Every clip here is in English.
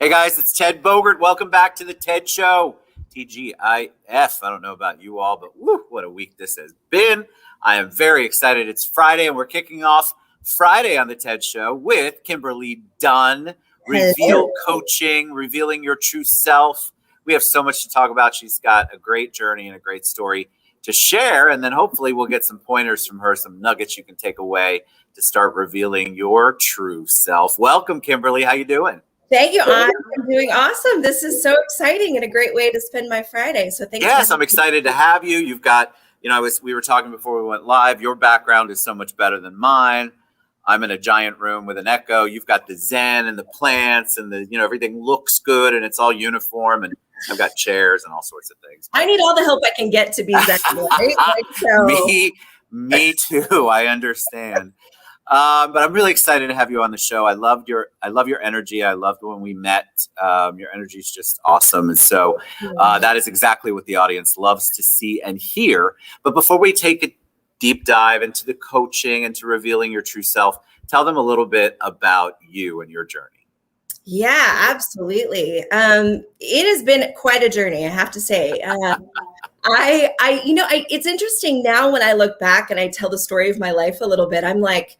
Hey guys, it's Ted Bogert. Welcome back to the TED Show. TGIF. I don't know about you all, but whew, what a week this has been. I am very excited. It's Friday, and we're kicking off Friday on the TED Show with Kimberlee Dunn, Reveal Coaching, revealing your true self. We have so much to talk about. She's got a great journey and a great story to share, and then hopefully we'll get some pointers from her, some nuggets you can take away to start revealing your true self. Welcome, Kimberlee. How you doing? Thank you. I'm doing awesome. This is so exciting and a great way to spend my Friday. So thanks. Yes, I'm excited to have you. You've got, we were talking before we went live. Your background is so much better than mine. I'm in a giant room with an echo. You've got the Zen and the plants and the, everything looks good and it's all uniform. And I've got chairs and all sorts of things. I need all the help I can get to be Zen. Right? Me too. I understand. But I'm really excited to have you on the show. I love your energy. I loved when we met. Your energy is just awesome. And so that is exactly what the audience loves to see and hear. But before we take a deep dive into the coaching and to revealing your true self, tell them a little bit about you and your journey. Yeah, absolutely. It has been quite a journey, I have to say. It's interesting now when I look back and I tell the story of my life a little bit, I'm like,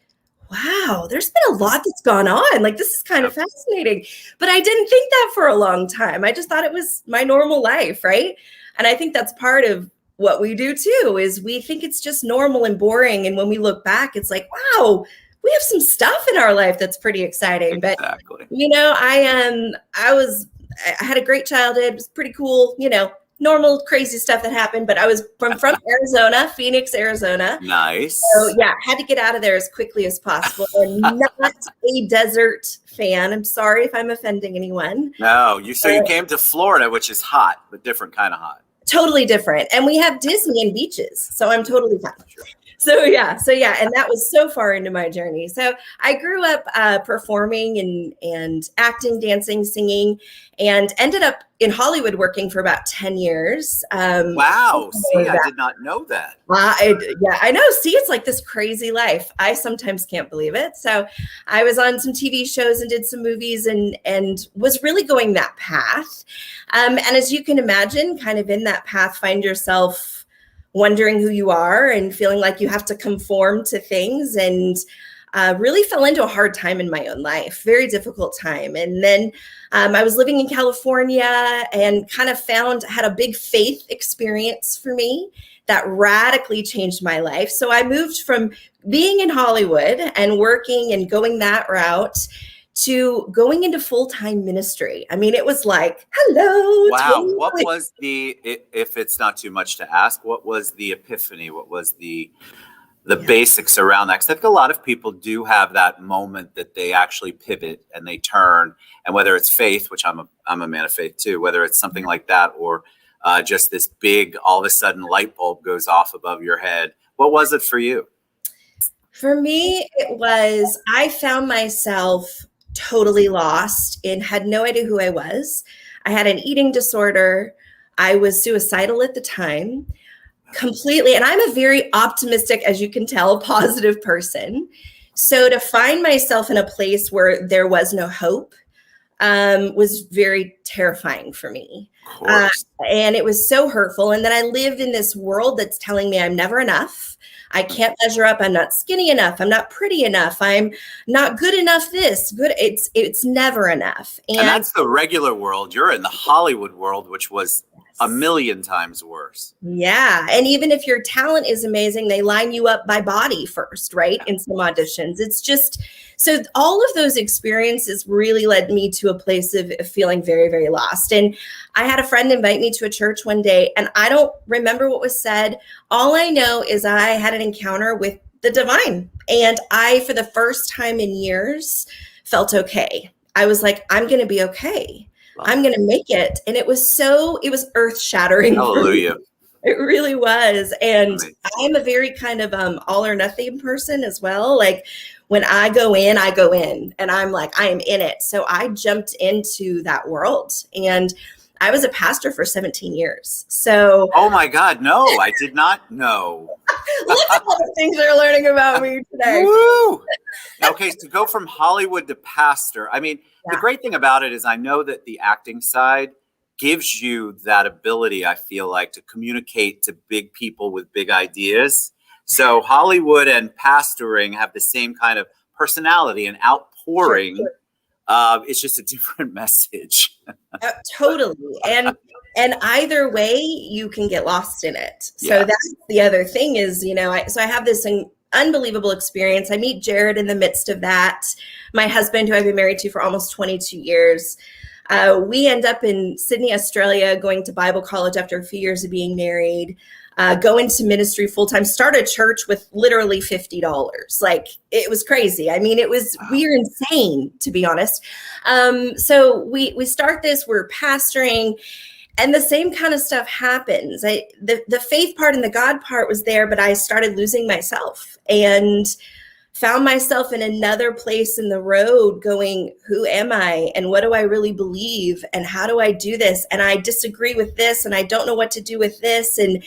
wow, there's been a lot that's gone on. Like, this is kind of fascinating. But I didn't think that for a long time. I just thought it was my normal life, right? And I think that's part of what we do too, is we think it's just normal and boring. And when we look back, it's like, wow, we have some stuff in our life that's pretty exciting. Exactly. But, I had a great childhood. It was pretty cool, normal crazy stuff that happened, but I was from Arizona, Phoenix, Arizona. Nice. So yeah, had to get out of there as quickly as possible. And not a desert fan. I'm sorry if I'm offending anyone. No, you came to Florida, which is hot, but different kind of hot. Totally different. And we have Disney and beaches. So I'm totally fine. Sure. So yeah. And that was so far into my journey. So I grew up performing and acting, dancing, singing, and ended up in Hollywood working for about 10 years. Wow. See, I did not know that. I know. See, it's like this crazy life. I sometimes can't believe it. So I was on some TV shows and did some movies and was really going that path. And as you can imagine, kind of in that path, find yourself wondering who you are and feeling like you have to conform to things, and really fell into a hard time in my own life, very difficult time. And then I was living in California and kind of had a big faith experience for me that radically changed my life. So I moved from being in Hollywood and working and going that route to going into full-time ministry. I mean, it was like, hello. Wow. What was if it's not too much to ask, what was the epiphany? What was the basics around that? Because I think a lot of people do have that moment that they actually pivot and they turn. And whether it's faith, which I'm a man of faith too, whether it's something like that, or just this big, all of a sudden light bulb goes off above your head. What was it for you? For me, it was, I found myself totally lost and had no idea who I was. I had an eating disorder. I was suicidal at the time, completely. And I'm a very optimistic, as you can tell, positive person. So to find myself in a place where there was no hope was very terrifying for me. And it was so hurtful. And then I lived in this world that's telling me I'm never enough. I can't measure up. I'm not skinny enough. I'm not pretty enough. I'm not good enough. It's never enough. And that's the regular world. You're in the Hollywood world, which was a million times worse. Yeah. And even if your talent is amazing, they line you up by body first, right? In some auditions. It's just, so all of those experiences really led me to a place of feeling very, very lost. And I had a friend invite me to a church one day, and I don't remember what was said. All I know is I had an encounter with the divine. And I, for the first time in years, felt okay. I was like, I'm going to be okay. I'm going to make it. And it was earth shattering. Hallelujah. It really was. And I'm a very kind of all or nothing person as well. Like when I go in, and I'm like, I am in it. So I jumped into that world, and I was a pastor for 17 years. So. Oh my God. No, I did not know. Look at all the things they're learning about me today. Woo! Okay. So go from Hollywood to pastor. I mean, the great thing about it is I know that the acting side gives you that ability, I feel like, to communicate to big people with big ideas. So Hollywood and pastoring have the same kind of personality and outpouring. Sure. It's just a different message. Totally. And either way, you can get lost in it. So Yeah. that's the other thing is, I have this unbelievable experience. I meet Jared in the midst of that. My husband, who I've been married to for almost 22 years. We end up in Sydney, Australia, going to Bible college after a few years of being married. Go into ministry full time, start a church with literally $50. Like, it was crazy. I mean, we were insane, to be honest. So we start this, we're pastoring, and the same kind of stuff happens. The faith part and the God part was there, but I started losing myself and found myself in another place in the road going, who am I? And what do I really believe? And how do I do this? And I disagree with this, and I don't know what to do with this. And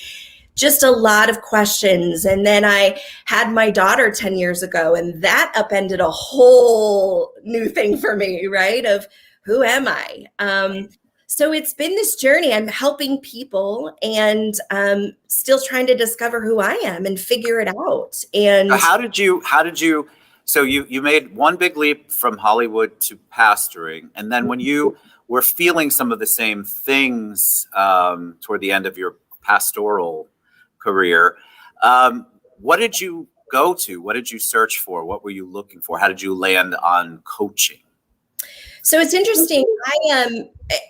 just a lot of questions. And then I had my daughter 10 years ago, and that upended a whole new thing for me, right? Of who am I? So it's been this journey. I'm helping people and still trying to discover who I am and figure it out. And how did you, so you made one big leap from Hollywood to pastoring. And then when you were feeling some of the same things toward the end of your pastoral career, what did you go to? What did you search for? What were you looking for? How did you land on coaching? So it's interesting.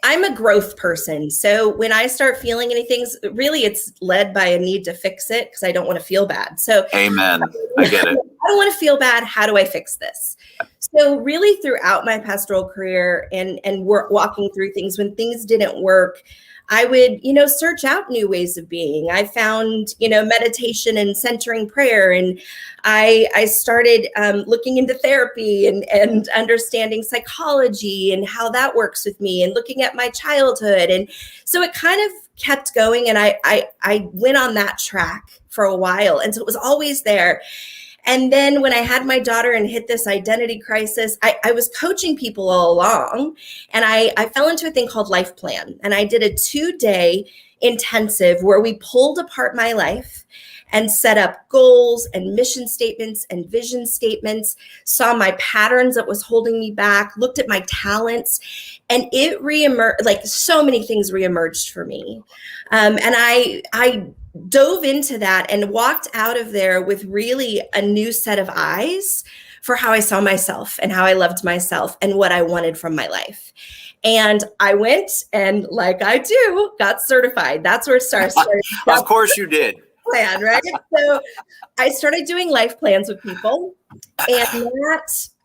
I'm a growth person. So when I start feeling anything, really it's led by a need to fix it because I don't want to feel bad. So amen. I get it. I don't want to feel bad. How do I fix this? So really throughout my pastoral career and walking through things, when things didn't work, I would, search out new ways of being. I found, meditation and centering prayer. And I started looking into therapy and understanding psychology and how that works with me and looking at my childhood. And so it kind of kept going. And I went on that track for a while. And so it was always there. And then when I had my daughter and hit this identity crisis, I was coaching people all along, and I fell into a thing called Life Plan. And I did a 2-day intensive where we pulled apart my life and set up goals and mission statements and vision statements, saw my patterns that was holding me back, looked at my talents, and it reemerged, like so many things reemerged for me. And I dove into that and walked out of there with really a new set of eyes for how I saw myself and how I loved myself and what I wanted from my life. And I went and, like I do, got certified. That's where it started. Of course you did. Plan, right? So I started doing life plans with people, and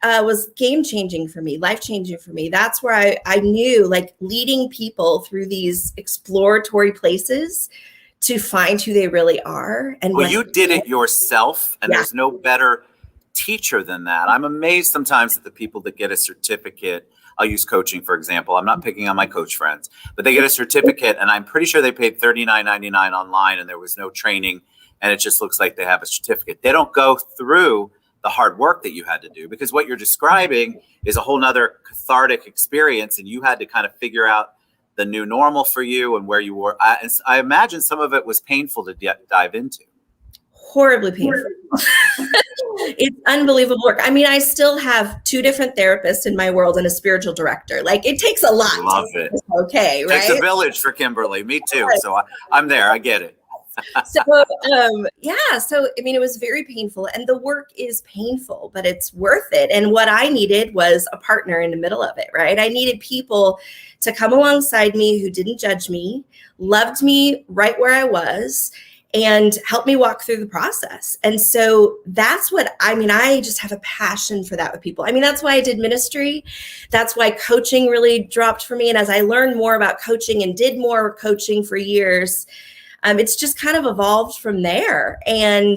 that was game-changing for me, life-changing for me. That's where I knew, like, leading people through these exploratory places to find who they really are. And well, you did it yourself, and there's no better teacher than that. I'm amazed sometimes at the people that get a certificate. I'll use coaching, for example. I'm not picking on my coach friends, but they get a certificate, and I'm pretty sure they paid $39.99 online, and there was no training, and it just looks like they have a certificate. They don't go through the hard work that you had to do, because what you're describing is a whole nother cathartic experience, and you had to kind of figure out the new normal for you and where you were. I imagine some of it was painful to dive into. Horribly painful. It's unbelievable work. I mean, I still have 2 different therapists in my world and a spiritual director. Like, it takes a lot. Love it. Okay, right? It takes a village for Kimberlee. Me too. So I'm there. I get it. So, So, I mean, it was very painful, and the work is painful, but it's worth it. And what I needed was a partner in the middle of it, right? I needed people to come alongside me who didn't judge me, loved me right where I was, and help me walk through the process. And so that's what, I just have a passion for that with people. I mean, that's why I did ministry. That's why coaching really dropped for me. And as I learned more about coaching and did more coaching for years, it's just kind of evolved from there. And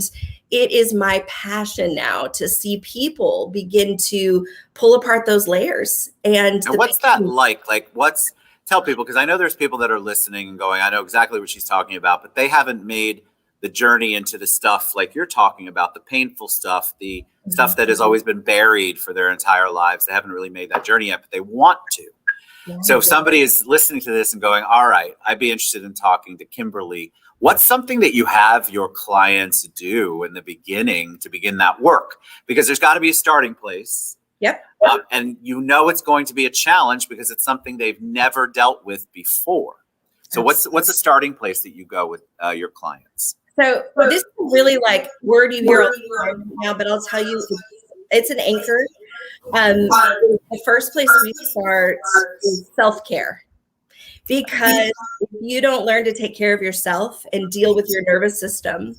it is my passion now to see people begin to pull apart those layers. And what's that like? Like, tell people, because I know there's people that are listening and going, I know exactly what she's talking about, but they haven't made the journey into the stuff like you're talking about, the painful stuff, the stuff that has always been buried for their entire lives. They haven't really made that journey yet, but they want to. So if somebody is listening to this and going, all right, I'd be interested in talking to Kimberlee. What's something that you have your clients do in the beginning to begin that work? Because there's got to be a starting place. Yep. And it's going to be a challenge because it's something they've never dealt with before. So what's a starting place that you go with your clients? So this is really like word you hear all the time now, but I'll tell you, it's an anchor. The first place we start is self-care, because if you don't learn to take care of yourself and deal with your nervous system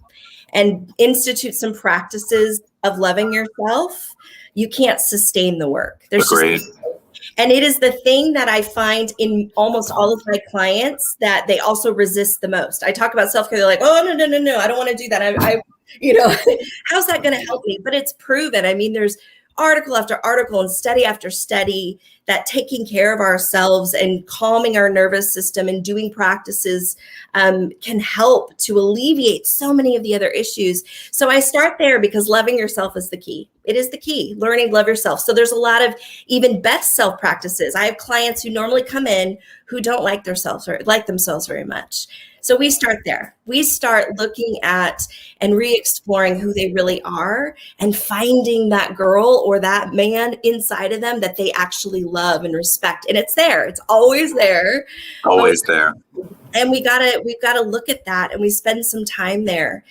and institute some practices of loving yourself, you can't sustain the work. And it is the thing that I find in almost all of my clients that they also resist the most. I talk about self-care. They're like, oh, no, I don't want to do that. I how's that going to help me? But it's proven. I mean, there's article after article and study after study that taking care of ourselves and calming our nervous system and doing practices can help to alleviate so many of the other issues. So I start there because loving yourself is the key. It is the key, learning to love yourself. So there's a lot of even best self practices. I have clients who normally come in who don't like themselves very much. So we start there. We start looking at and re-exploring who they really are and finding that girl or that man inside of them that they actually love and respect. And it's there. It's always there. Always there. And we've got to look at that, and we spend some time there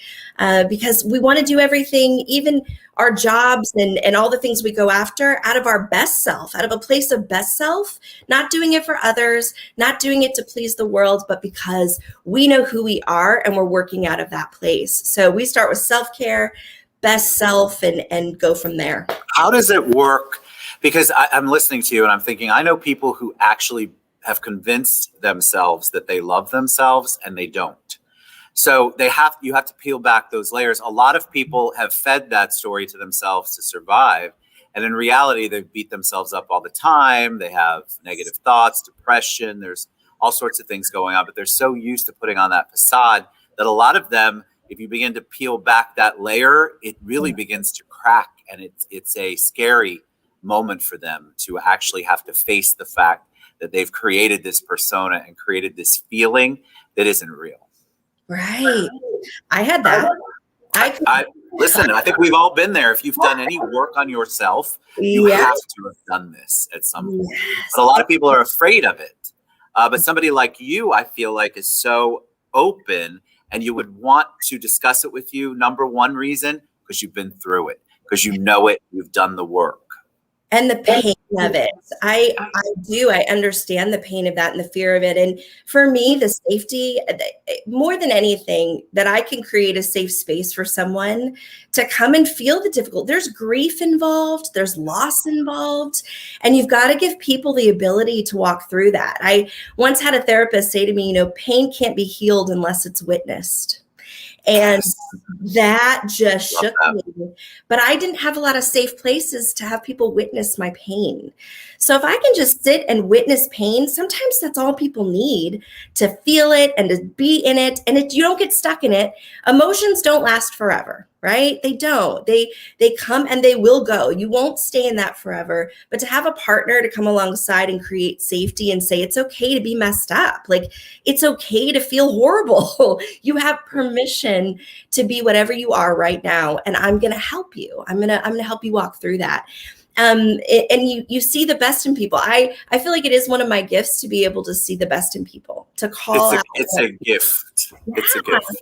because we want to do everything, even our jobs and all the things we go after, out of our best self, out of a place of best self, not doing it for others, not doing it to please the world, but because we know who we are and we're working out of that place. So we start with self-care, best self, and go from there. How does it work? Because I'm listening to you and I'm thinking, I know people who actually have convinced themselves that they love themselves and they don't. So you have to peel back those layers. A lot of people have fed that story to themselves to survive. And in reality, they beat themselves up all the time. They have negative thoughts, depression. There's all sorts of things going on, but they're so used to putting on that facade that a lot of them, if you begin to peel back that layer, it really begins to crack. And it's a scary moment for them to actually have to face the fact that they've created this persona and created this feeling that isn't real. Right. I had that. Listen, I think we've all been there. If you've done any work on yourself, you have to have done this at some point. Yes. But a lot of people are afraid of it. But somebody like you, I feel like, is so open, and you would want to discuss it with you. Number one reason, because you've been through it, because you know it, you've done the work. And the pain of it. I understand the pain of that and the fear of it. And for me, the safety, more than anything, that I can create a safe space for someone to come and feel the difficult. There's grief involved, there's loss involved, and you've got to give people the ability to walk through that. I once had a therapist say to me, pain can't be healed unless it's witnessed. And that just shook me. But I didn't have a lot of safe places to have people witness my pain. So if I can just sit and witness pain, sometimes that's all people need, to feel it and to be in it. And you don't get stuck in it. Emotions don't last forever, right? They don't. They come and they will go. You won't stay in that forever. But to have a partner to come alongside and create safety and say, it's okay to be messed up. Like, it's okay to feel horrible. You have permission to be whatever you are right now. And I'm going to help you. I'm going to help you walk through that. And you see the best in people. I feel like it is one of my gifts to be able to see the best in people, to call out. It's a gift. Yeah. It's a gift.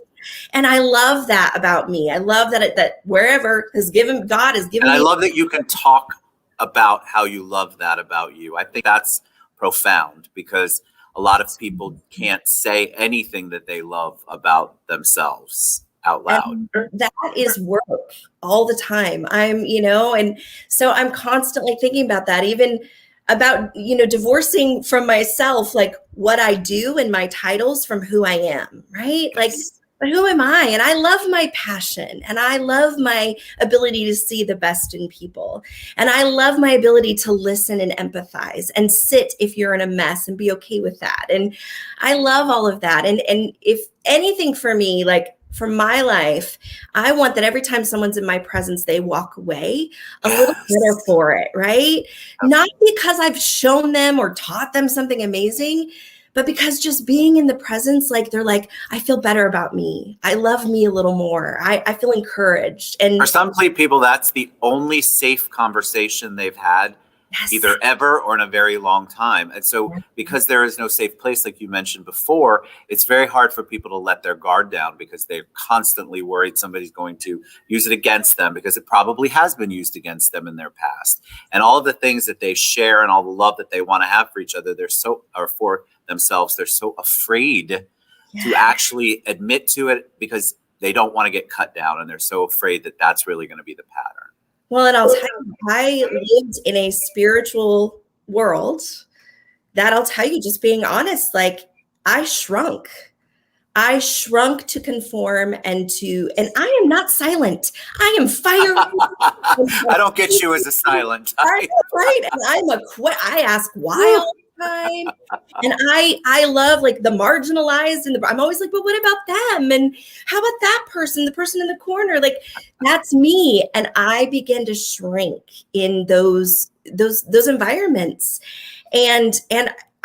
And I love that about me. I love that wherever God has given me. And I love that you can talk about how you love that about you. I think that's profound, because a lot of people can't say anything that they love about themselves out loud. And that is work all the time. And so I'm constantly thinking about that, even about, divorcing from myself, like what I do and my titles from who I am, right? Like, but who am I? And I love my passion, and I love my ability to see the best in people. And I love my ability to listen and empathize and sit if you're in a mess and be okay with that. And I love all of that. And if anything for me, like, for my life, I want that every time someone's in my presence, they walk away a little better for it, right? Not because I've shown them or taught them something amazing, but because just being in the presence, like they're like, I feel better about me. I love me a little more. I feel encouraged. And for some people, that's the only safe conversation they've had. Yes. Either ever or in a very long time. And so because there is no safe place, like you mentioned before, it's very hard for people to let their guard down because they're constantly worried somebody's going to use it against them, because it probably has been used against them in their past. And all of the things that they share and all the love that they want to have for each other, or for themselves, they're so afraid to actually admit to it because they don't want to get cut down. And they're so afraid that that's really going to be the pattern. Well, and I'll tell you, I lived in a spiritual world that I'll tell you, just being honest, like I shrunk to conform and I am not silent. I am fiery. I don't get you as a silent type. Right. And I ask why all the time. And I love like the marginalized, and I'm always like, but what about them? And how about that person, the person in the corner? Like, that's me. And I begin to shrink in those environments. And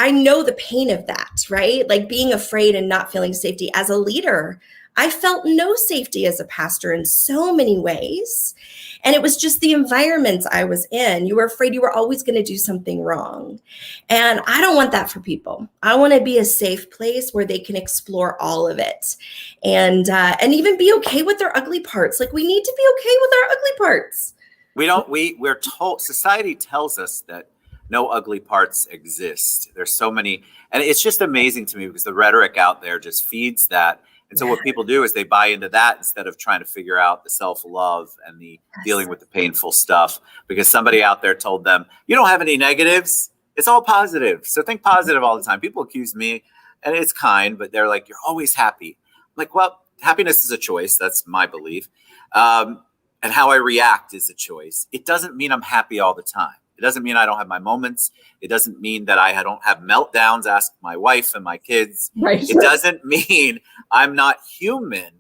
I know the pain of that, right? Like being afraid and not feeling safety as a leader. I felt no safety as a pastor in so many ways. And it was just the environments I was in. You were afraid you were always going to do something wrong. And I don't want that for people. I want to be a safe place where they can explore all of it and even be okay with their ugly parts. Like we need to be okay with our ugly parts. We're told, society tells us that no ugly parts exist. There's so many, and it's just amazing to me because the rhetoric out there just feeds that. And so what people do is they buy into that instead of trying to figure out the self-love and the dealing with the painful stuff, because somebody out there told them, you don't have any negatives. It's all positive. So think positive all the time. People accuse me, and it's kind, but they're like, you're always happy. I'm like, well, happiness is a choice. That's my belief. And how I react is a choice. It doesn't mean I'm happy all the time. It doesn't mean I don't have my moments. It doesn't mean that I don't have meltdowns. Ask my wife and my kids. Right. It doesn't mean I'm not human,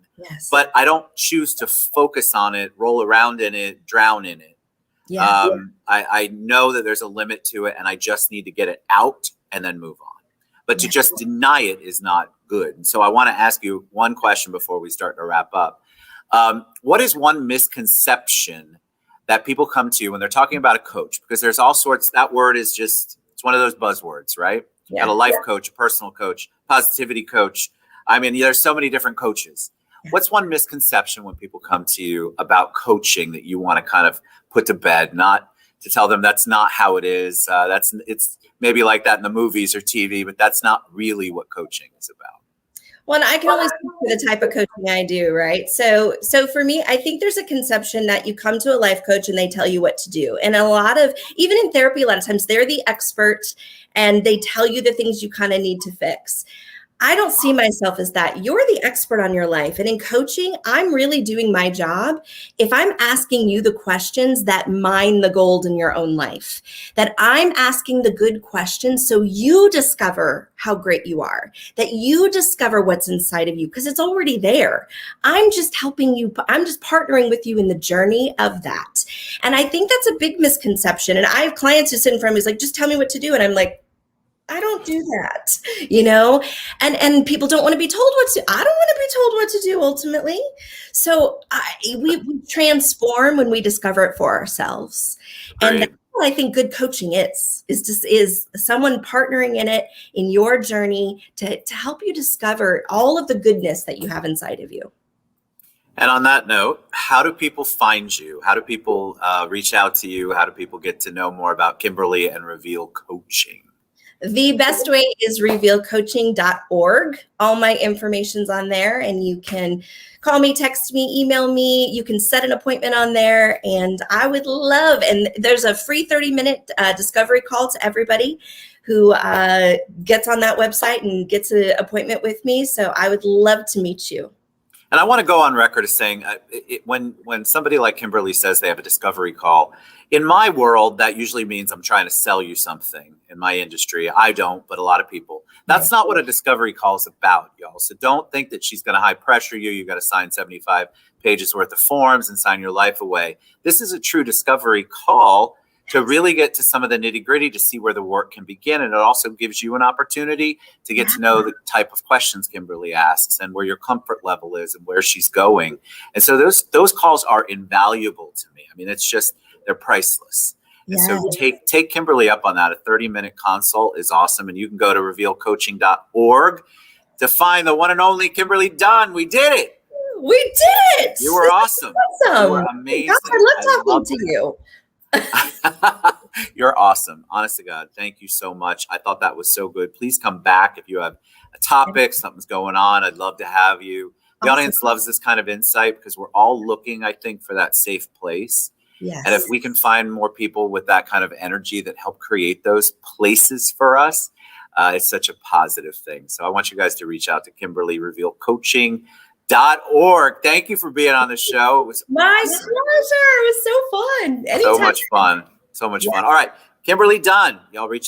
but I don't choose to focus on it, roll around in it, drown in it. I know that there's a limit to it, and I just need to get it out and then move on. But to just deny it is not good. And so I want to ask you one question before we start to wrap up. What is one misconception that people come to you when they're talking about a coach? Because there's all sorts, that word is just, it's one of those buzzwords, right? You got a life coach, a personal coach, positivity coach. I mean, there's so many different coaches. What's one misconception when people come to you about coaching that you want to kind of put to bed, not to tell them that's not how it is? It's maybe like that in the movies or TV, but that's not really what coaching is about. Well, I can only speak to the type of coaching I do, right? So for me, I think there's a conception that you come to a life coach and they tell you what to do. And even in therapy, a lot of times they're the expert and they tell you the things you kind of need to fix. I don't see myself as that. You're the expert on your life. And in coaching, I'm really doing my job if I'm asking you the questions that mine the gold in your own life, that I'm asking the good questions so you discover how great you are, that you discover what's inside of you, because it's already there. I'm just helping you. I'm just partnering with you in the journey of that. And I think that's a big misconception. And I have clients who sit in front of me, like, just tell me what to do. And I'm like, I don't do that, and people don't want to be told what to. I don't want to be told what to do ultimately. So we transform when we discover it for ourselves. Right. And that's what I think good coaching is someone partnering in it in your journey to help you discover all of the goodness that you have inside of you. And on that note, how do people find you? How do people reach out to you? How do people get to know more about Kimberlee and Reveal Coaching? The best way is revealcoaching.org. All my information's on there, and you can call me, text me, email me. You can set an appointment on there, and I would love, and there's a free 30-minute discovery call to everybody who gets on that website and gets an appointment with me. So I would love to meet you. And I want to go on record as saying when somebody like Kimberlee says they have a discovery call, in my world, that usually means I'm trying to sell you something. In my industry, I don't, but a lot of people. That's not what a discovery call is about, y'all. So don't think that she's going to high pressure you. You got to sign 75 pages worth of forms and sign your life away. This is a true discovery call to really get to some of the nitty gritty to see where the work can begin. And it also gives you an opportunity to get to know the type of questions Kimberlee asks and where your comfort level is and where she's going. And so those calls are invaluable to me. I mean, it's just, they're priceless. And so take Kimberlee up on that. A 30-minute consult is awesome. And you can go to revealcoaching.org to find the one and only Kimberlee Dunn. We did it. We did it. You were awesome. You were amazing. God, I love talking to you. You're awesome. Honest to God. Thank you so much. I thought that was so good. Please come back if you have a topic, something's going on. I'd love to have you. The audience loves this kind of insight because we're all looking, I think, for that safe place. Yes. And if we can find more people with that kind of energy that help create those places for us, it's such a positive thing. So I want you guys to reach out to Kimberlee, revealcoaching.org. Thank you for being on the show. It was my pleasure. It was so fun. Anytime. So much fun. So much fun. All right. Kimberlee Dunn, y'all reach